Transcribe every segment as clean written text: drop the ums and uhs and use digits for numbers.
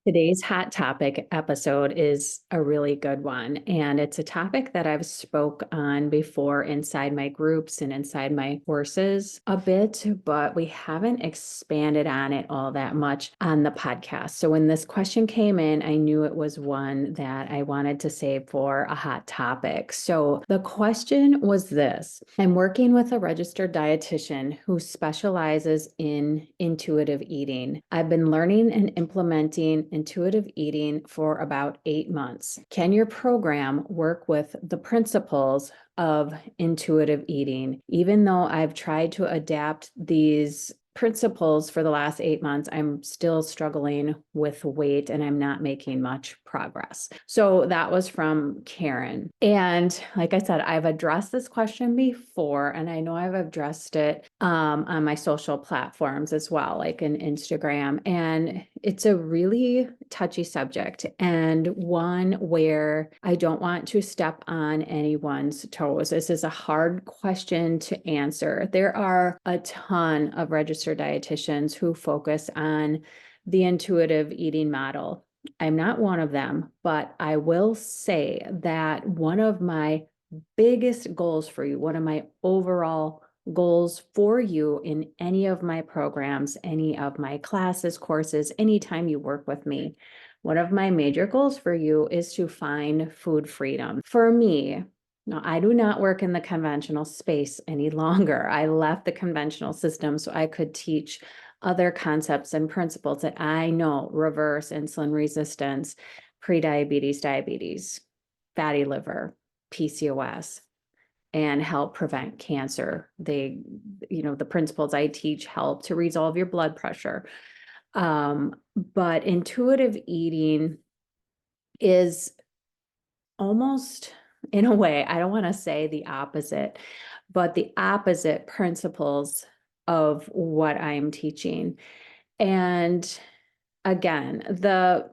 Today's hot topic episode is a really good one, and it's a topic that I've spoke on before inside my groups and inside my courses a bit, but we haven't expanded on it all that much on the podcast. So when this question came in, I knew it was one that I wanted to save for a hot topic. So the question was this: I'm working with a registered dietitian who specializes in intuitive eating. I've been learning and implementing intuitive eating for about 8 months. Can your program work with the principles of intuitive eating? Even though I've tried to adapt these principles for the last 8 months, I'm still struggling with weight and I'm not making much progress. So that was from Karen. And like I said, I've addressed this question before, and I know I've addressed it on my social platforms as well, like in Instagram. And it's a really touchy subject and one where I don't want to step on anyone's toes. This is a hard question to answer. There are a ton of registered dietitians who focus on the intuitive eating model. I'm not one of them, but I will say that one of my biggest goals for you, one of my overall goals for you in any of my programs, any of my classes, courses, anytime you work with me, one of my major goals for you is to find food freedom. For me, now, I do not work in the conventional space any longer. I left the conventional system so I could teach other concepts and principles that I know: reverse insulin resistance, prediabetes, diabetes, fatty liver, PCOS, and help prevent cancer. The principles I teach help to resolve your blood pressure. But intuitive eating is almost, in a way, I don't want to say the opposite, but the opposite principles of what I'm teaching. And again,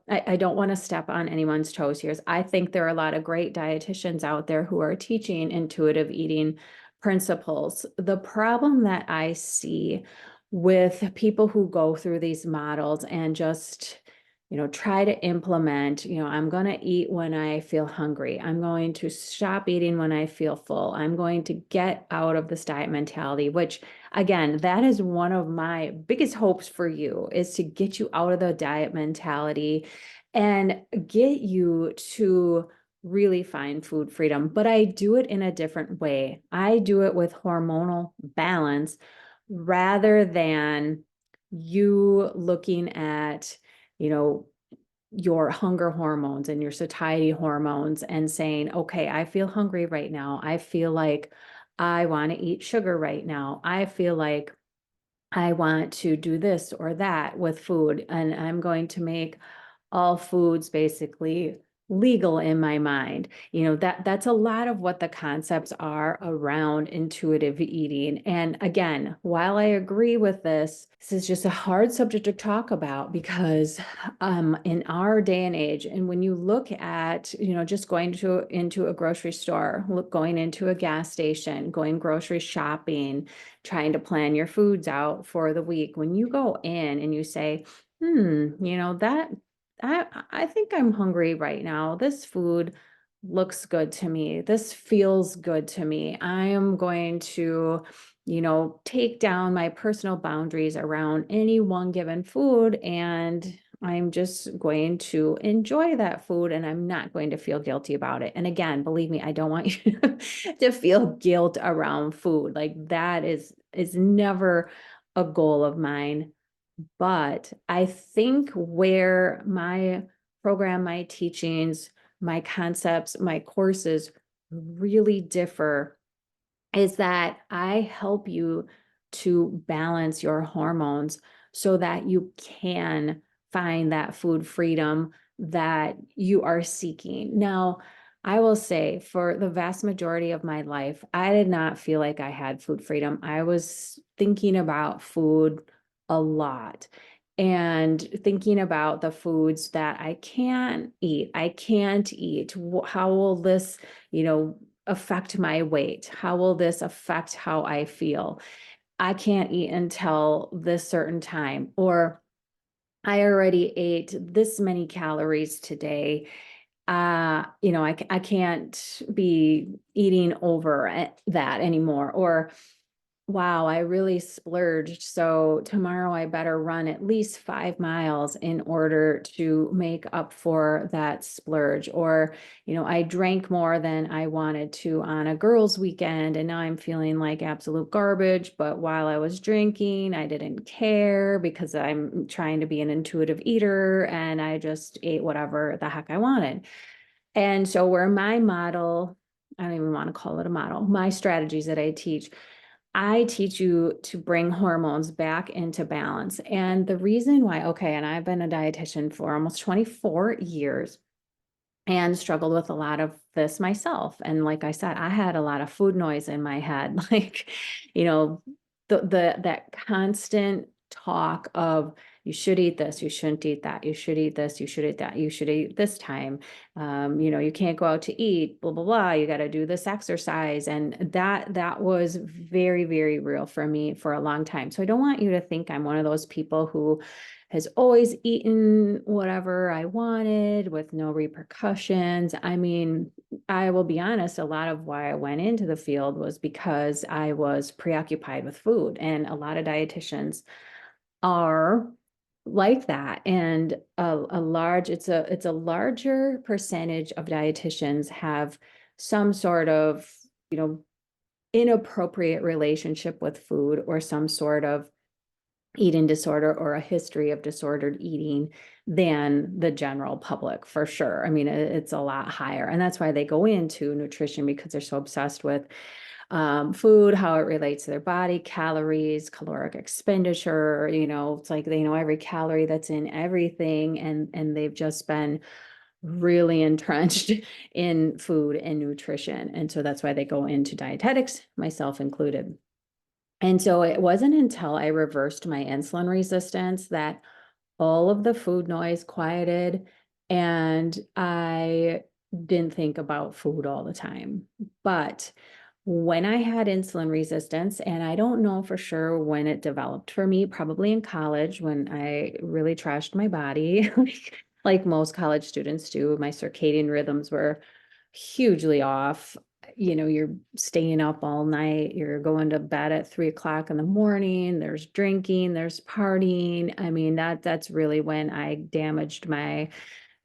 I don't want to step on anyone's toes here. I think there are a lot of great dietitians out there who are teaching intuitive eating principles. The problem that I see with people who go through these models and just try to implement, I'm going to eat when I feel hungry. I'm going to stop eating when I feel full. I'm going to get out of this diet mentality, which again, that is one of my biggest hopes for you, is to get you out of the diet mentality and get you to really find food freedom. But I do it in a different way. I do it with hormonal balance rather than you looking at your hunger hormones and your satiety hormones and saying, okay, I feel hungry right now. I feel like I want to eat sugar right now. I feel like I want to do this or that with food. And I'm going to make all foods basically legal in my mind. That's a lot of what the concepts are around intuitive eating. And again, while I agree with this is just a hard subject to talk about because in our day and age, and when you look at, just going into a grocery store, going into a gas station, going grocery shopping, trying to plan your foods out for the week, when you go in and you say, that I think I'm hungry right now. This food looks good to me. This feels good to me. I am going to, take down my personal boundaries around any one given food, and I'm just going to enjoy that food and I'm not going to feel guilty about it. And again, believe me, I don't want you to feel guilt around food. Like that is never a goal of mine. But I think where my program, my teachings, my concepts, my courses really differ is that I help you to balance your hormones so that you can find that food freedom that you are seeking. Now, I will say for the vast majority of my life, I did not feel like I had food freedom. I was thinking about food a lot and thinking about the foods that I can't eat. I can't eat. How will this, affect my weight? How will this affect how I feel? I can't eat until this certain time. Or I already ate this many calories today. I can't be eating over that anymore. Or wow, I really splurged. So tomorrow I better run at least 5 miles in order to make up for that splurge. Or, I drank more than I wanted to on a girls' weekend, and now I'm feeling like absolute garbage. But while I was drinking, I didn't care because I'm trying to be an intuitive eater and I just ate whatever the heck I wanted. And so where my model, I don't even want to call it a model, my strategies that I teach you to bring hormones back into balance. And the reason why, okay, and I've been a dietitian for almost 24 years and struggled with a lot of this myself. And like I said, I had a lot of food noise in my head, like, you know, that constant talk of you should eat this, you shouldn't eat that, you should eat this, you should eat that, you should eat this time. You can't go out to eat, blah, blah, blah. You got to do this exercise. And that was very, very real for me for a long time. So I don't want you to think I'm one of those people who has always eaten whatever I wanted with no repercussions. I mean, I will be honest, a lot of why I went into the field was because I was preoccupied with food, and a lot of dietitians are like that. And it's a larger percentage of dietitians have some sort of, you know, inappropriate relationship with food or some sort of eating disorder or a history of disordered eating than the general public, for sure. I mean, it's a lot higher. And that's why they go into nutrition, because they're so obsessed with food, how it relates to their body, calories, caloric expenditure. It's like they know every calorie that's in everything, and they've just been really entrenched in food and nutrition. And so that's why they go into dietetics, myself included. And so it wasn't until I reversed my insulin resistance that all of the food noise quieted, and I didn't think about food all the time. But when I had insulin resistance, and I don't know for sure when it developed for me, probably in college when I really trashed my body, like most college students do. My circadian rhythms were hugely off. You're staying up all night, you're going to bed at 3 o'clock in the morning, there's drinking, there's partying. I mean, that's really when I damaged my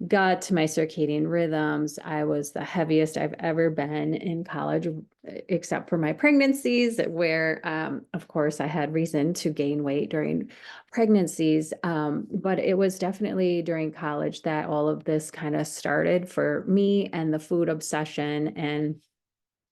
gut, my circadian rhythms. I was the heaviest I've ever been in college, except for my pregnancies, where, of course, I had reason to gain weight during pregnancies. But it was definitely during college that all of this kind of started for me, and the food obsession, and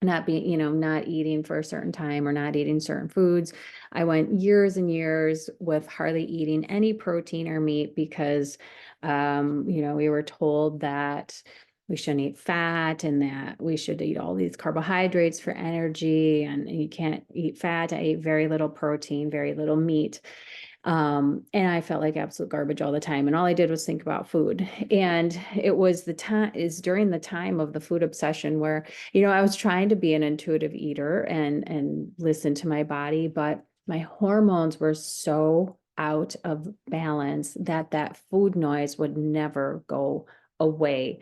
not eating for a certain time or not eating certain foods. I went years and years with hardly eating any protein or meat because, we were told that we shouldn't eat fat and that we should eat all these carbohydrates for energy, and you can't eat fat. I ate very little protein, very little meat. And I felt like absolute garbage all the time. And all I did was think about food. And it was during the time of the food obsession where, I was trying to be an intuitive eater and listen to my body, but my hormones were so out of balance that food noise would never go away.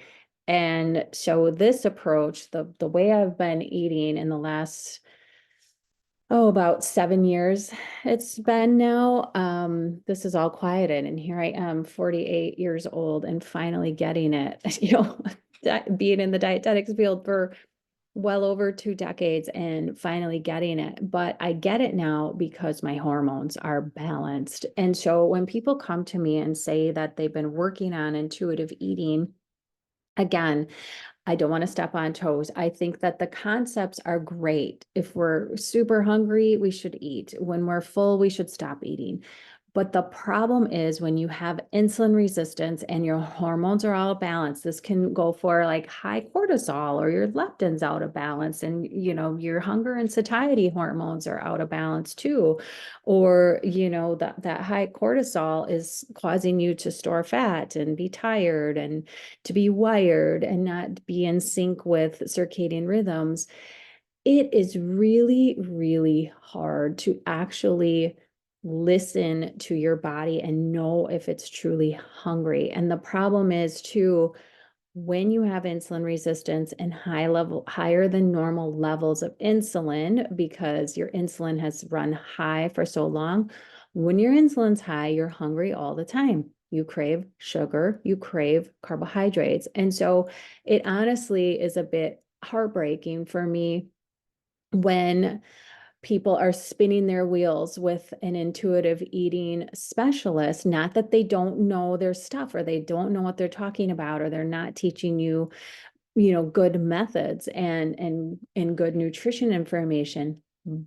And so this approach, the way I've been eating in the last about 7 years it's been now. This is all quieted, and here I am, 48 years old, and finally getting it. Being in the dietetics field for well over 2 decades and finally getting it. But I get it now because my hormones are balanced. And so when people come to me and say that they've been working on intuitive eating, again, I don't want to step on toes. I think that the concepts are great. If we're super hungry, we should eat. When we're full, we should stop eating. But the problem is when you have insulin resistance and your hormones are all balanced, this can go for like high cortisol, or your leptin's out of balance, and your hunger and satiety hormones are out of balance too. Or that high cortisol is causing you to store fat and be tired and to be wired and not be in sync with circadian rhythms. It is really, really hard to actually listen to your body and know if it's truly hungry. And the problem is too, when you have insulin resistance and higher than normal levels of insulin, because your insulin has run high for so long, when your insulin's high, you're hungry all the time. You crave sugar, you crave carbohydrates. And so it honestly is a bit heartbreaking for me when people are spinning their wheels with an intuitive eating specialist, not that they don't know their stuff or they don't know what they're talking about, or they're not teaching you, good methods and good nutrition information.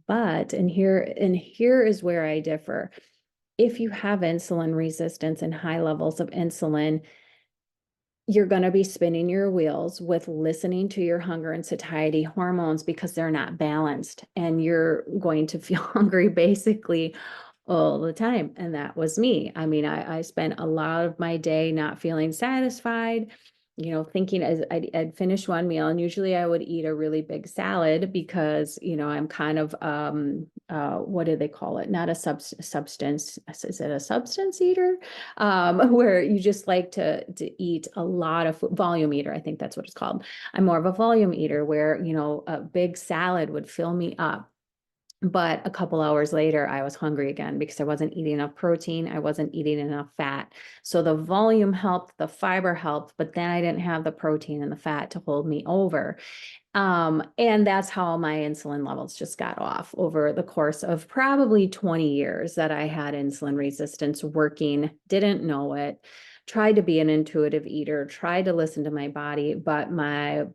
But, and here is where I differ. If you have insulin resistance and high levels of insulin, you're going to be spinning your wheels with listening to your hunger and satiety hormones because they're not balanced, and you're going to feel hungry basically all the time. And that was me. I mean, I spent a lot of my day not feeling satisfied, thinking as I'd finish one meal, and usually I would eat a really big salad because, I'm kind of, what do they call it? Not a substance. Is it a substance eater? Where you just like to eat a lot of food, volume eater. I think that's what it's called. I'm more of a volume eater where, a big salad would fill me up. But a couple hours later, I was hungry again because I wasn't eating enough protein. I wasn't eating enough fat. So the volume helped, the fiber helped, but then I didn't have the protein and the fat to hold me over. And that's how my insulin levels just got off over the course of probably 20 years that I had insulin resistance working, didn't know it, tried to be an intuitive eater, tried to listen to my body, but my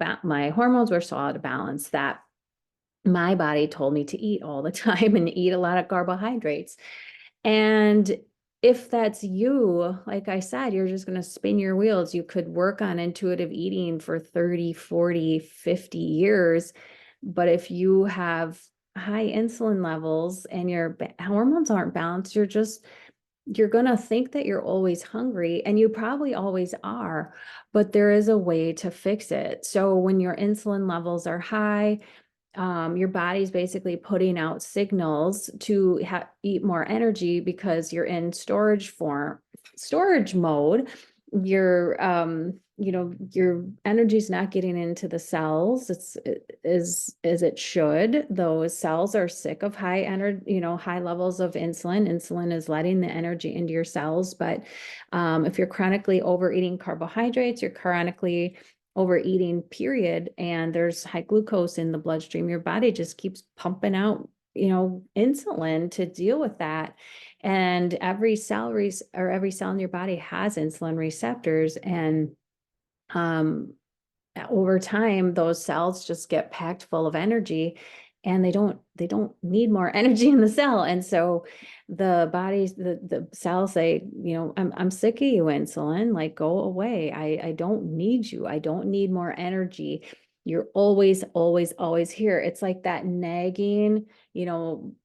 hormones were so out of balance that my body told me to eat all the time and eat a lot of carbohydrates. And if that's you, like I said, you're just going to spin your wheels. You could work on intuitive eating for 30, 40, 50 years. But if you have high insulin levels and your hormones aren't balanced, you're going to think that you're always hungry, and you probably always are, but there is a way to fix it. So when your insulin levels are high, your body's basically putting out signals to eat more energy because you're in storage mode. Your energy's not getting into the cells. It's as it should. Those cells are sick of high energy, high levels of insulin. Insulin is letting the energy into your cells. But if you're chronically overeating carbohydrates, you're chronically overeating, period, and there's high glucose in the bloodstream, your body just keeps pumping out, insulin to deal with that. And every cell in your body has insulin receptors. And over time, those cells just get packed full of energy, and they don't need more energy in the cell. And so the cells say, I'm sick of you, insulin, like, go away. I don't need you. I don't need more energy. You're always, always, always here. It's like that nagging,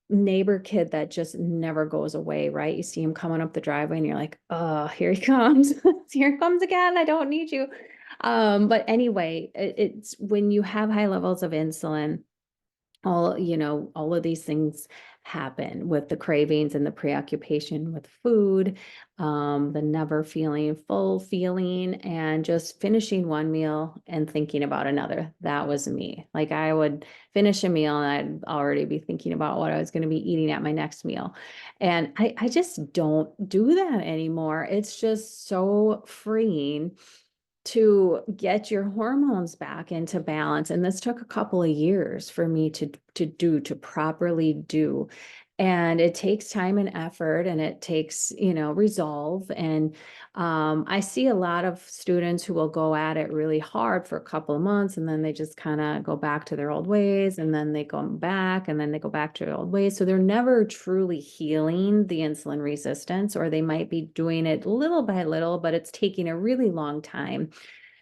neighbor kid that just never goes away, right? You see him coming up the driveway and you're like, oh, here he comes. Here he comes again. I don't need you. But anyway, it's when you have high levels of insulin, all of these things happen with the cravings and the preoccupation with food, the never feeling full feeling, and just finishing one meal and thinking about another. That was me. Like, I would finish a meal and I'd already be thinking about what I was going to be eating at my next meal. And I just don't do that anymore. It's just so freeing to get your hormones back into balance. And this took a couple of years for me to properly do. And it takes time and effort, and it takes, resolve. And I see a lot of students who will go at it really hard for a couple of months, and then they just kind of go back to their old ways, and then they go back, and then they go back to their old ways. So they're never truly healing the insulin resistance, or they might be doing it little by little, but it's taking a really long time.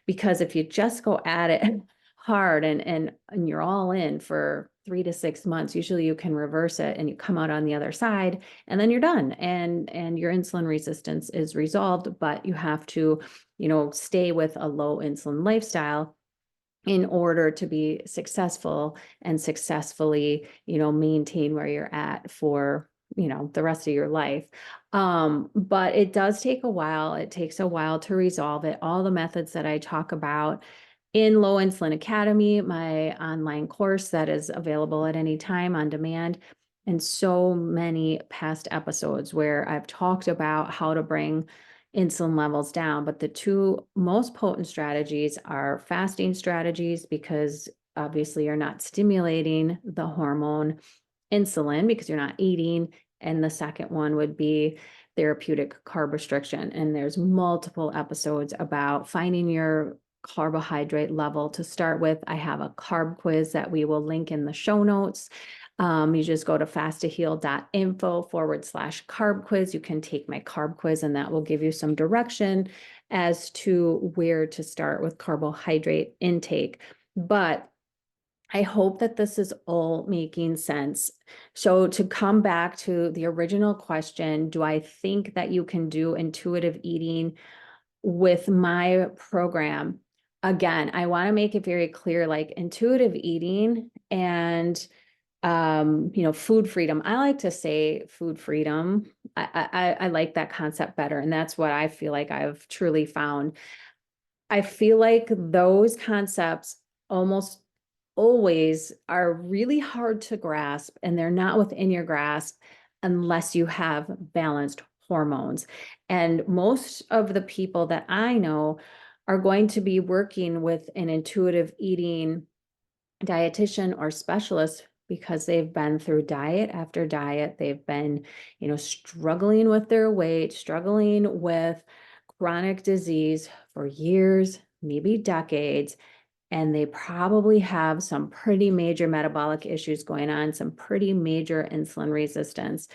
Because if you just go at it hard and you're all in for 3 to 6 months, usually you can reverse it and you come out on the other side, and then you're done, and your insulin resistance is resolved. But you have to, stay with a low insulin lifestyle in order to be successful and successfully, maintain where you're at for the rest of your life. But it does take a while. It takes a while to resolve it. All the methods that I talk about in Low Insulin Academy, my online course that is available at any time on demand, and so many past episodes where I've talked about how to bring insulin levels down. But the two most potent strategies are fasting strategies, because obviously you're not stimulating the hormone insulin because you're not eating. And the second one would be therapeutic carb restriction. And there's multiple episodes about finding your carbohydrate level to start with. I have a carb quiz that we will link in the show notes. You just go to fasttoheal.info/carb quiz. You can take my carb quiz, and that will give you some direction as to where to start with carbohydrate intake. But I hope that this is all making sense. So to come back to the original question, do I think that you can do intuitive eating with my program? Again, I want to make it very clear, like intuitive eating and food freedom. I like to say food freedom. I like that concept better. And that's what I feel like I've truly found. I feel like those concepts almost always are really hard to grasp, and they're not within your grasp unless you have balanced hormones. And most of the people that I know are going to be working with an intuitive eating dietitian or specialist because they've been through diet after diet. They've been, struggling with their weight, struggling with chronic disease for years, maybe decades, and they probably have some pretty major metabolic issues going on, some pretty major insulin resistance.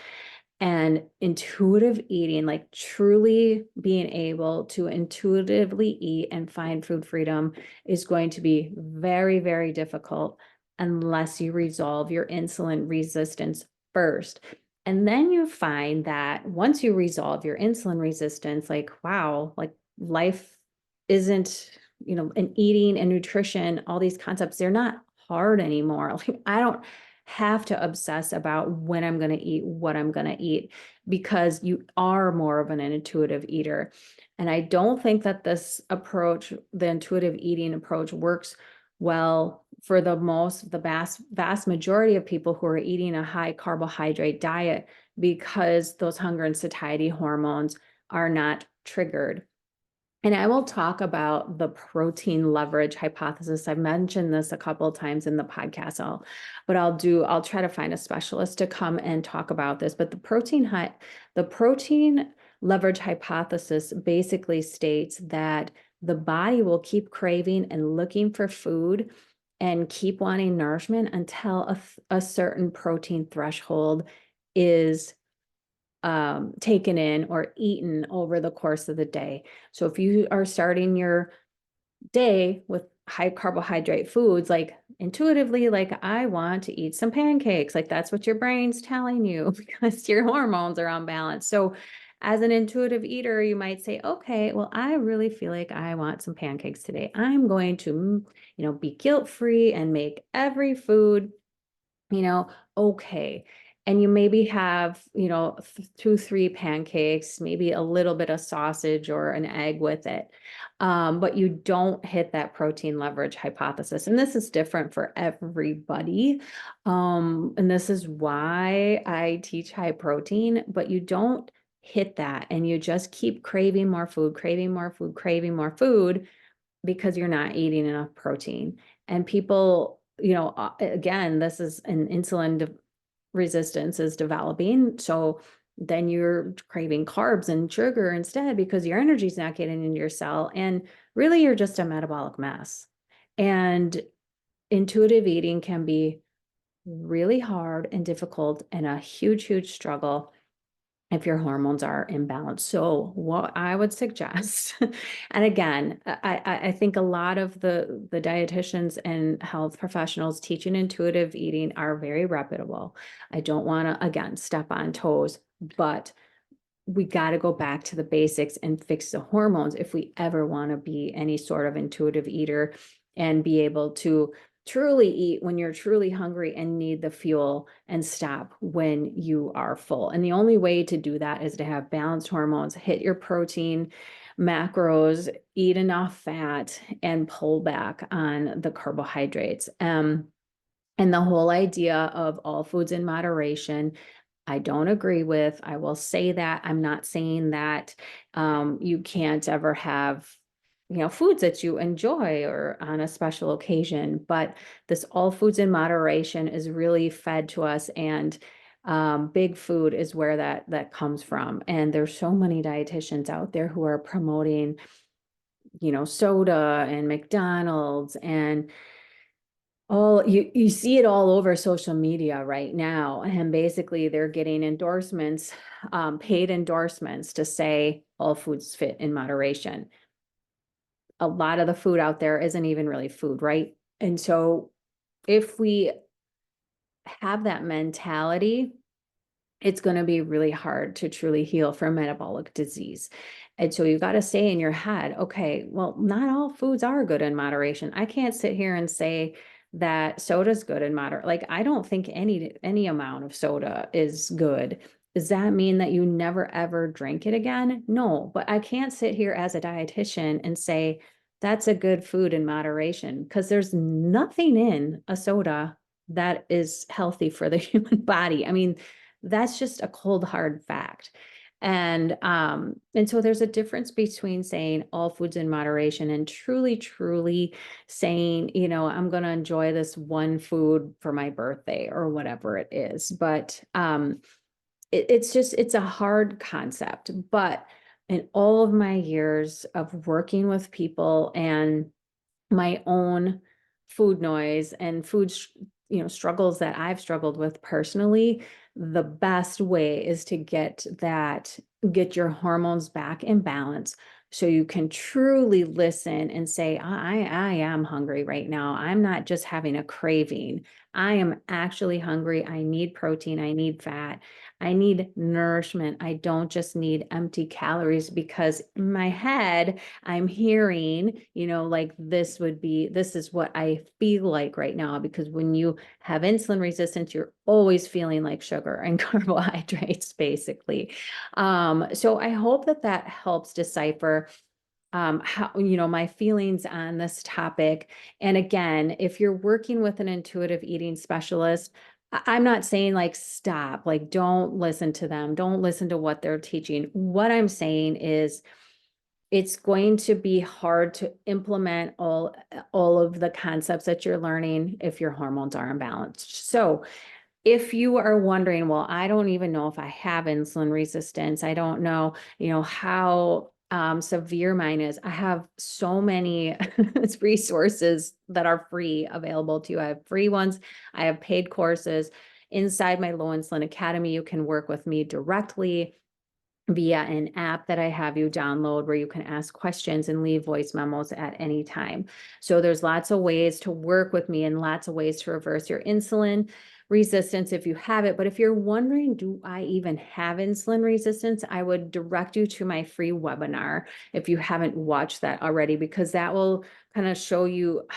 And intuitive eating, like truly being able to intuitively eat and find food freedom, is going to be very, very difficult unless you resolve your insulin resistance first. And then you find that once you resolve your insulin resistance, like, wow, like life isn't, and eating and nutrition, all these concepts, they're not hard anymore. Like, I don't have to obsess about when I'm going to eat, what I'm going to eat, because you are more of an intuitive eater. And I don't think that this approach, the intuitive eating approach, works well for the vast majority of people who are eating a high carbohydrate diet, because those hunger and satiety hormones are not triggered. And I will talk about the protein leverage hypothesis. I've mentioned this a couple of times in the podcast, I'll try to find a specialist to come and talk about this. But the protein leverage hypothesis basically states that the body will keep craving and looking for food and keep wanting nourishment until a certain protein threshold is taken in or eaten over the course of the day. So if you are starting your day with high carbohydrate foods, like intuitively, like I want to eat some pancakes, like that's what your brain's telling you because your hormones are unbalanced. So as an intuitive eater, you might say, okay, well, I really feel like I want some pancakes today. I'm going to, be guilt-free and make every food, okay. And you maybe have, 2, 3 pancakes, maybe a little bit of sausage or an egg with it. But you don't hit that protein leverage hypothesis. And this is different for everybody. And this is why I teach high protein, but you don't hit that, and you just keep craving more food, craving more food, craving more food, because you're not eating enough protein. And people, again, this is an insulin resistance is developing. So then you're craving carbs and sugar instead because your energy is not getting into your cell. And really, you're just a metabolic mess. And intuitive eating can be really hard and difficult and a huge, huge struggle if your hormones are imbalanced. So what I would suggest, and again, I think a lot of the dietitians and health professionals teaching intuitive eating are very reputable. I don't want to, again, step on toes, but we got to go back to the basics and fix the hormones if we ever want to be any sort of intuitive eater and be able to truly eat when you're truly hungry and need the fuel, and stop when you are full. And the only way to do that is to have balanced hormones, hit your protein macros, eat enough fat, and pull back on the carbohydrates. And the whole idea of all foods in moderation, I don't agree with. I will say that. I'm not saying that you can't ever have, foods that you enjoy or on a special occasion, but this all foods in moderation is really fed to us, and big food is where that comes from. And there's so many dietitians out there who are promoting, soda and McDonald's, and all you see it all over social media right now. And basically they're getting endorsements, paid endorsements to say all foods fit in moderation. A lot of the food out there isn't even really food, right? And so if we have that mentality, it's going to be really hard to truly heal from metabolic disease. And so you've got to say in your head, okay, well, not all foods are good in moderation. I can't sit here and say that soda's good in moderate. Like, I don't think any amount of soda is good. Does that mean that you never ever drink it again? No, but I can't sit here as a dietitian and say that's a good food in moderation, because there's nothing in a soda that is healthy for the human body. I mean, that's just a cold, hard fact. And so there's a difference between saying all foods in moderation and truly, truly saying, I'm going to enjoy this one food for my birthday or whatever it is. But it's a hard concept. But in all of my years of working with people and my own food noise and struggles that I've struggled with personally, the best way is to get your hormones back in balance, so you can truly listen and say, I am hungry right now. I'm not just having a craving. I am actually hungry. I need protein. I need fat. I need nourishment. I don't just need empty calories, because in my head, I'm hearing, like this is what I feel like right now. Because when you have insulin resistance, you're always feeling like sugar and carbohydrates, basically. So I hope that helps decipher how, my feelings on this topic. And again, if you're working with an intuitive eating specialist, I'm not saying like stop, like don't listen to them, don't listen to what they're teaching. What I'm saying is, it's going to be hard to implement all of the concepts that you're learning if your hormones are imbalanced. So if you are wondering, well, I don't even know if I have insulin resistance, I don't know, how severe mine is. I have so many resources that are free available to you. I have free ones. I have paid courses. Inside my Low Insulin Academy, you can work with me directly via an app that I have you download, where you can ask questions and leave voice memos at any time. So there's lots of ways to work with me and lots of ways to reverse your insulin resistance if you have it. But if you're wondering, do I even have insulin resistance? I would direct you to my free webinar if you haven't watched that already, because that will kind of show you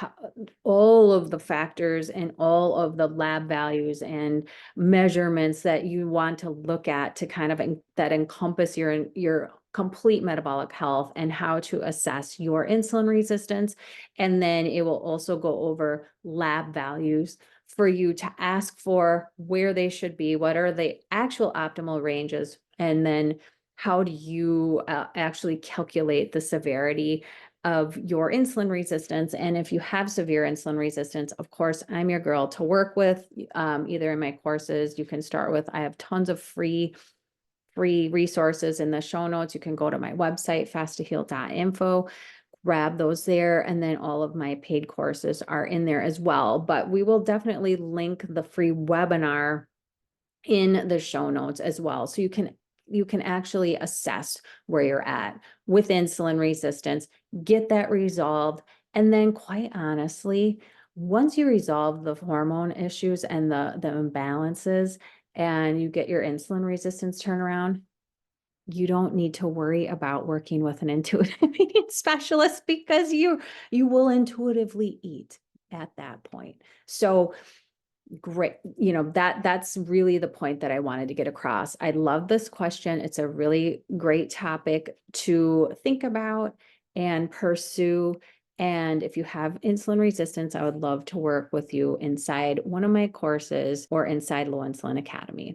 all of the factors and all of the lab values and measurements that you want to look at to kind of that encompass your complete metabolic health, and how to assess your insulin resistance. And then it will also go over lab values for you to ask for where they should be, what are the actual optimal ranges, and then how do you actually calculate the severity of your insulin resistance. And if you have severe insulin resistance, of course, I'm your girl to work with, either in my courses. You can start with, I have tons of free resources in the show notes. You can go to my website, fasttoheal.info, grab those there. And then all of my paid courses are in there as well. But we will definitely link the free webinar in the show notes as well. So you can actually assess where you're at with insulin resistance, get that resolved. And then, quite honestly, once you resolve the hormone issues and the imbalances, and you get your insulin resistance turnaround, you don't need to worry about working with an intuitive eating specialist, because you will intuitively eat at that point. So great. That's really the point that I wanted to get across. I love this question. It's a really great topic to think about and pursue. And if you have insulin resistance, I would love to work with you inside one of my courses or inside Low Insulin Academy.